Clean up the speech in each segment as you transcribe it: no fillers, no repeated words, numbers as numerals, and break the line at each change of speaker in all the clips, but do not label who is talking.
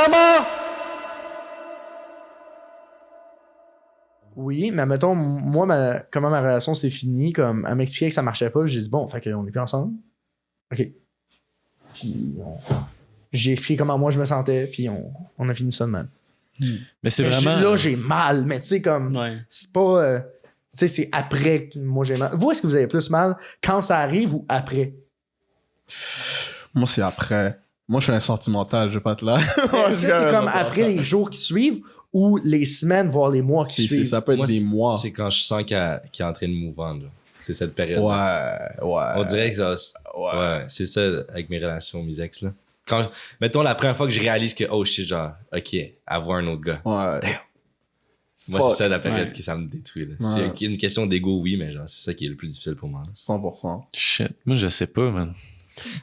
maman! Oui, mais mettons, moi, comment ma relation s'est finie, comme, elle m'expliquait que ça marchait pas, j'ai dit, bon, fait qu'on est plus ensemble. OK. Puis, j'ai expliqué comment moi je me sentais, puis on a fini ça de même.
Mais c'est
Mais
vraiment.
Là, j'ai mal, mais tu sais, comme, c'est pas. Tu sais, c'est après que moi j'ai mal. Vous, est-ce que vous avez plus mal quand ça arrive ou après?
Moi, c'est après. Moi, je suis un sentimental, je vais pas te là.
Est-ce que c'est comme après les jours qui suivent ou les semaines, voire les mois qui suivent?
Ça peut être
Moi,
des mois.
C'est quand je sens qu'il est en train de move on, là. C'est cette période.
Ouais.
On dirait que genre, ouais, c'est ça avec mes relations, mes ex, là. Mettons la première fois que je réalise que, oh shit, genre, ok, avoir un autre gars.
Ouais.
Damn. Moi, c'est ça la période que ça me détruit, là.
Ouais.
C'est une question d'ego, oui, mais genre, c'est ça qui est le plus difficile pour moi, là.
100%.
Shit. Moi, je sais pas, man.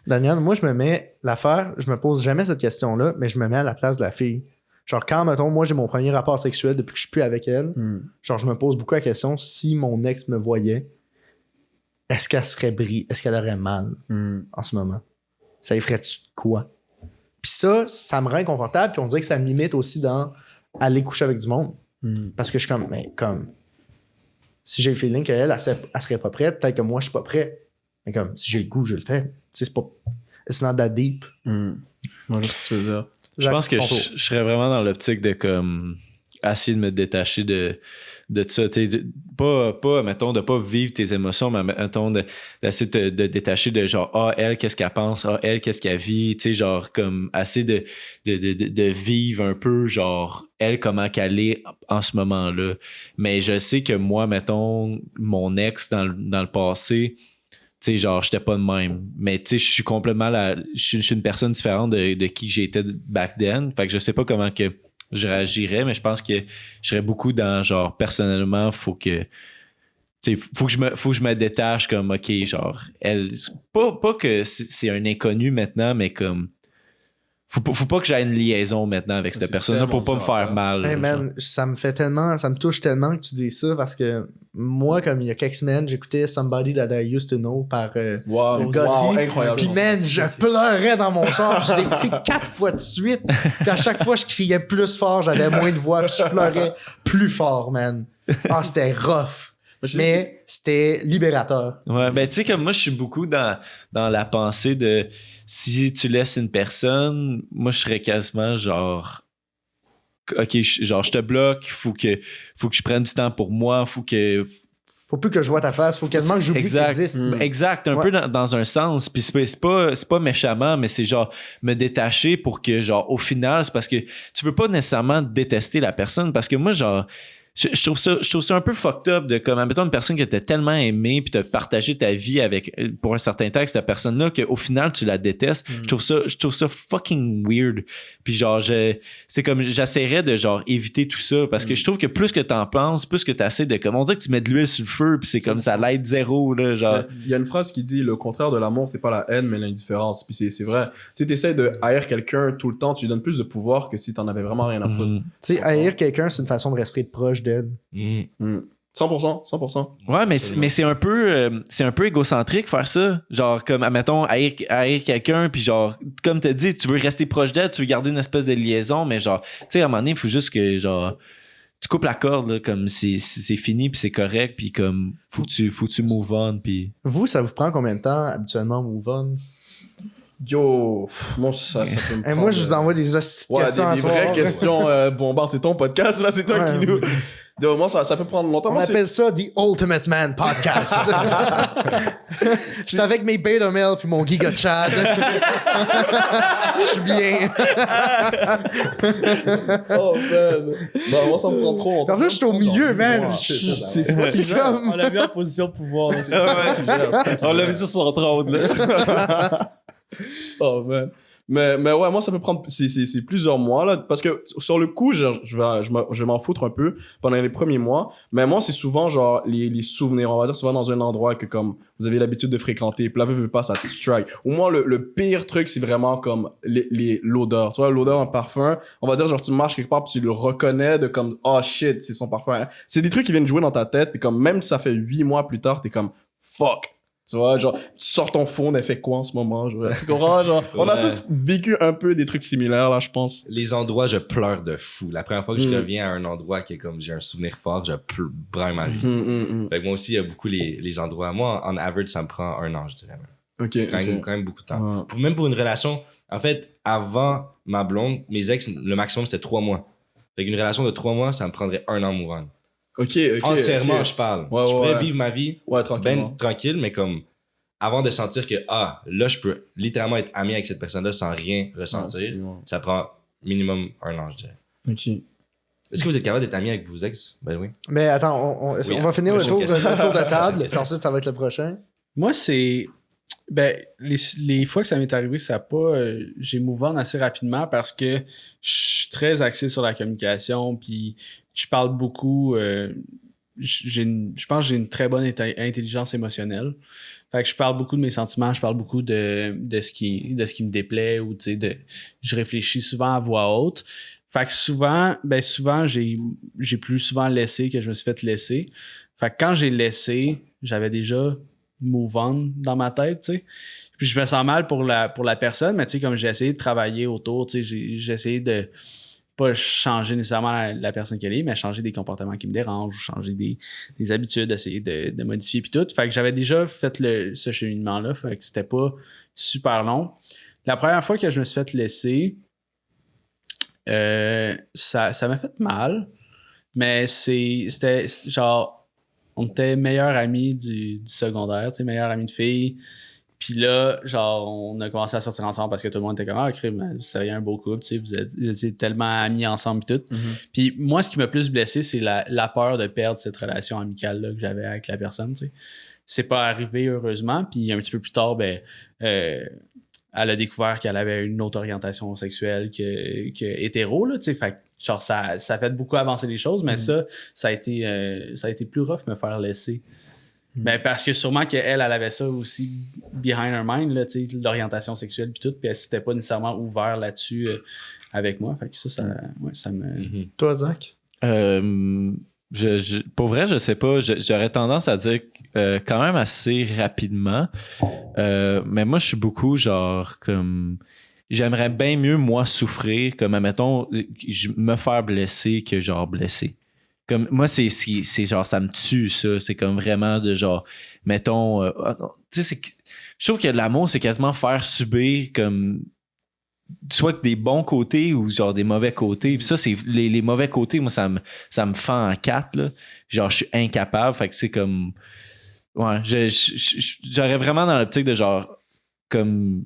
Daniel, moi, je me pose jamais cette question-là, mais je me mets à la place de la fille. Genre, quand, mettons, moi, j'ai mon premier rapport sexuel depuis que je suis plus avec elle, genre, je me pose beaucoup la question, si mon ex me voyait, est-ce qu'elle serait est-ce qu'elle aurait mal en ce moment? Ça y ferait-tu de quoi? Puis ça me rend inconfortable, puis on dirait que ça me limite aussi dans aller coucher avec du monde. Parce que je suis comme, mais comme, si j'ai le feeling qu'elle, elle serait pas prête, peut-être que moi, je suis pas prêt. Mais comme, si j'ai le goût, je le fais. Tu sais, c'est pas. It's not that deep.
Moi, je sais ce que tu veux dire.
Je pense que je serais vraiment dans l'optique de comme essayer de me détacher de ça. Tu sais, pas, mettons, de pas vivre tes émotions, mais mettons, d'essayer de détacher de genre, elle, qu'est-ce qu'elle pense, elle, qu'est-ce qu'elle vit, tu sais, genre, comme, essayer de vivre un peu, genre, elle, comment qu'elle est en ce moment-là. Mais je sais que moi, mettons, mon ex dans le passé, tu sais, genre, j'étais pas de même. Mais, tu sais, je suis complètement je suis une personne différente de qui j'étais back then. Fait que je sais pas comment que je réagirais, mais je pense que je serais beaucoup dans, genre, personnellement, faut que je me détache comme, OK, genre, elle... Pas que c'est un inconnu maintenant, mais comme... Faut pas que j'aie une liaison maintenant avec cette personne-là pour pas me faire mal.
Hey man, ça me touche tellement que tu dis ça parce que moi, comme il y a quelques semaines, j'écoutais Somebody That I Used to Know par Gotti.
Incroyable.
Puis man, je pleurais dans mon char. Je l'ai écouté 4 fois de suite. Puis à chaque fois, je criais plus fort, j'avais moins de voix, puis je pleurais plus fort, man. Ah, c'était rough. Mais c'était libérateur.
Ouais, ben tu sais, comme moi, je suis beaucoup dans la pensée de si tu laisses une personne, moi, je serais quasiment genre, OK, je te bloque, faut que je prenne du temps pour moi, faut
plus que je vois ta face, faut quasiment que j'oublie que t'existes.
Exact, un peu dans un sens. Puis c'est pas méchamment, mais c'est genre me détacher pour que, genre, au final, c'est parce que tu veux pas nécessairement détester la personne, parce que moi, genre, je trouve ça un peu fucked up de comme, admettons, une personne que t'as tellement aimé puis t'as partagé ta vie avec pour un certain temps avec cette personne-là qu'au final tu la détestes. Je trouve ça fucking weird. Puis genre, c'est comme, j'essaierais de genre éviter tout ça parce que je trouve que plus que t'en penses, plus que t'essaies de comme, on dirait que tu mets de l'huile sur le feu puis c'est comme ça l'aide zéro, là, genre.
Il y a une phrase qui dit le contraire de l'amour, c'est pas la haine mais l'indifférence. Puis c'est vrai. Si t'essaies de haïr quelqu'un tout le temps, tu lui donnes plus de pouvoir que si t'en avais vraiment rien à foutre.
Tu sais, haïr quelqu'un, c'est une façon de rester proche d'elle.
100%.
Ouais, mais c'est un peu égocentrique faire ça. Genre, comme, admettons, haïr quelqu'un, puis genre, comme t'as dit, tu veux rester proche d'elle, tu veux garder une espèce de liaison, mais genre, tu sais, à un moment donné, il faut juste que, genre, tu coupes la corde, là, comme c'est fini, puis c'est correct, puis comme, faut que tu move on, puis...
Vous, ça vous prend combien de temps, habituellement, move on?
Yo, moi, ça peut me prendre...
Moi, je vous envoie des questions
des vraies questions. Bombarde, c'est ton podcast, là, c'est toi qui nous... Moi, ça peut prendre longtemps.
On appelle ça The Ultimate Man Podcast. Je suis avec mes beta male puis mon giga Chad. Je suis bien.
Oh, man. Non, moi, ça me prend trop longtemps.
En fait, je suis au milieu, man.
C'est
comme...
On l'a mis en position de pouvoir.
On l'a vu sur son trône, là.
Oh, man. Mais ouais, moi, ça peut prendre... C'est plusieurs mois, là. Parce que sur le coup, je vais m'en foutre un peu pendant les premiers mois. Mais moi, c'est souvent, genre, les souvenirs. On va dire souvent dans un endroit que, comme, vous avez l'habitude de fréquenter. Puis là, veut pas, ça te strike. Ou moi, le pire truc, c'est vraiment comme l'odeur. Tu vois, l'odeur d'un parfum. On va dire, genre, tu marches quelque part puis tu le reconnais de comme, oh shit, c'est son parfum. C'est des trucs qui viennent jouer dans ta tête. Puis comme, même si ça fait 8 mois plus tard, t'es comme, fuck. Tu vois, genre, tu sors ton phone, elle fait quoi en ce moment? Genre, tu comprends? Genre, on a tous vécu un peu des trucs similaires, là, je pense.
Les endroits, je pleure de fou. La première fois que je reviens à un endroit qui est comme j'ai un souvenir fort, je pleure ma vie. Fait que moi aussi, il y a beaucoup les endroits. Moi, en average, ça me prend 1 an, je dirais même. Quand même beaucoup de temps. Même pour une relation, en fait, avant ma blonde, mes ex, le maximum, c'était 3 mois. Fait qu'une relation de 3 mois, ça me prendrait 1 an move on. Entièrement, je parle. Je pourrais vivre ma vie tranquille, mais comme avant de sentir que là, je peux littéralement être ami avec cette personne-là sans rien ressentir, ça prend minimum 1 an, je dirais. Est-ce que vous êtes capable d'être ami avec vos ex? Ben oui.
Mais attends, on va finir le tour de table, puis ensuite, ça va être le prochain.
Moi, c'est... Ben, les fois que ça m'est arrivé, ça n'a pas... j'ai move on assez rapidement parce que je suis très axé sur la communication, puis je parle beaucoup... je pense que j'ai une très bonne intelligence émotionnelle. Fait que je parle beaucoup de mes sentiments, je parle beaucoup de ce qui me déplaît, ou tu sais, je réfléchis souvent à voix haute. Fait que souvent, j'ai plus souvent laissé que je me suis fait laisser. Fait que quand j'ai laissé, j'avais déjà move on dans ma tête, tu sais. Puis je me sens mal pour la personne, mais tu sais, comme j'ai essayé de travailler autour, tu sais, j'ai essayé de pas changer nécessairement la personne qu'elle est, mais changer des comportements qui me dérangent, ou changer des habitudes, essayer de modifier puis tout. Fait que j'avais déjà fait ce cheminement-là, fait que c'était pas super long. La première fois que je me suis fait laisser, ça m'a fait mal, mais c'était genre, on était meilleurs amis du secondaire, tu sais, meilleurs amis de filles. Puis là, genre, on a commencé à sortir ensemble parce que tout le monde était comme « Ah, crime, c'est rien un beau couple, tu sais, vous êtes tellement amis ensemble et tout. Puis moi, ce qui m'a plus blessé, c'est la peur de perdre cette relation amicale-là que j'avais avec la personne, tu sais. C'est pas arrivé, heureusement. Puis un petit peu plus tard, elle a découvert qu'elle avait une autre orientation sexuelle que hétéro, là, tu sais. Fait que, genre, ça a fait beaucoup avancer les choses, mais ça a été plus rough me faire laisser. Ben, parce que sûrement qu'elle avait ça aussi behind her mind, là, l'orientation sexuelle puis tout, puis elle s'était pas nécessairement ouvert là-dessus avec moi. Fait que ça me...
Toi, Zach?
Pour vrai, je sais pas. J'aurais tendance à dire quand même assez rapidement. Mais moi, je suis beaucoup genre comme... J'aimerais bien mieux, moi, souffrir, comme, admettons, me faire blesser que genre blesser. Comme, moi, c'est genre, ça me tue, ça. C'est comme vraiment de genre, mettons, tu sais, je trouve que l'amour, c'est quasiment faire subir comme, soit des bons côtés ou genre des mauvais côtés. Puis ça, c'est les mauvais côtés, moi, ça me fend en 4, là. Genre, je suis incapable. Fait que c'est comme, ouais, j'aurais vraiment dans l'optique de genre, comme,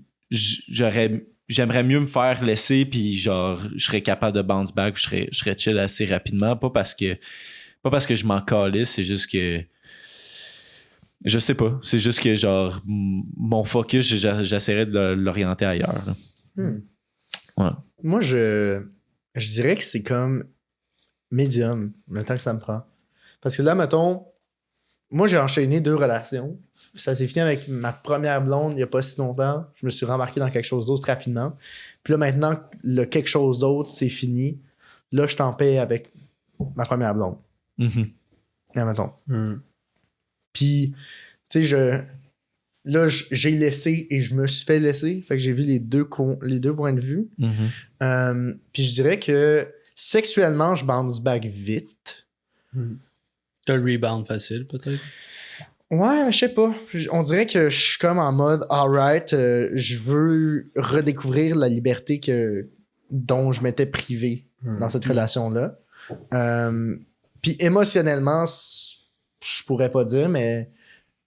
j'aimerais mieux me faire laisser, puis genre, je serais capable de bounce back, puis je serais chill assez rapidement. Pas parce que je m'en calisse, c'est juste que je sais pas. C'est juste que genre, mon focus, j'essaierais de l'orienter ailleurs. Ouais.
Moi, je dirais que c'est comme médium, le temps que ça me prend. Parce que là, mettons, moi, j'ai enchaîné 2 relations. Ça s'est fini avec ma première blonde il n'y a pas si longtemps. Je me suis rembarqué dans quelque chose d'autre rapidement. Puis là, maintenant, le quelque chose d'autre, c'est fini. Là, je suis en paix avec ma première blonde. Là, mettons. Puis, tu sais, j'ai laissé et je me suis fait laisser. Fait que j'ai vu les deux points de vue. Puis je dirais que sexuellement, je bounce back vite.
T'as le rebound facile, peut-être?
Ouais, je sais pas. On dirait que je suis comme en mode alright, je veux redécouvrir la liberté dont je m'étais privé dans cette relation-là. Puis émotionnellement, je pourrais pas dire, mais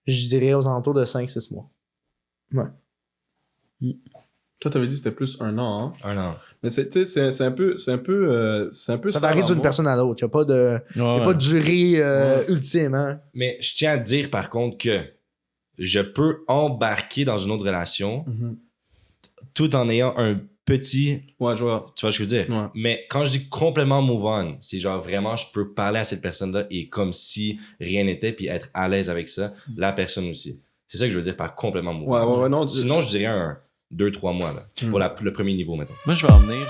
je dirais aux alentours de 5-6 mois. Ouais.
Toi, t'avais dit que c'était plus 1 an, hein?
1 an.
Mais c'est un peu ça
varie d'une personne à l'autre. Il n'y a pas de durée ultime. Hein?
Mais je tiens à dire par contre que je peux embarquer dans une autre relation tout en ayant un petit...
Ouais, je vois.
Tu vois ce que je veux dire?
Ouais.
Mais quand je dis complètement move on, c'est genre vraiment, je peux parler à cette personne-là et comme si rien n'était, puis être à l'aise avec ça, la personne aussi. C'est ça que je veux dire par complètement move on.
Ouais, non,
sinon, je dirais 2-3 mois là, pour le premier niveau, mettons.
Moi, je vais en venir.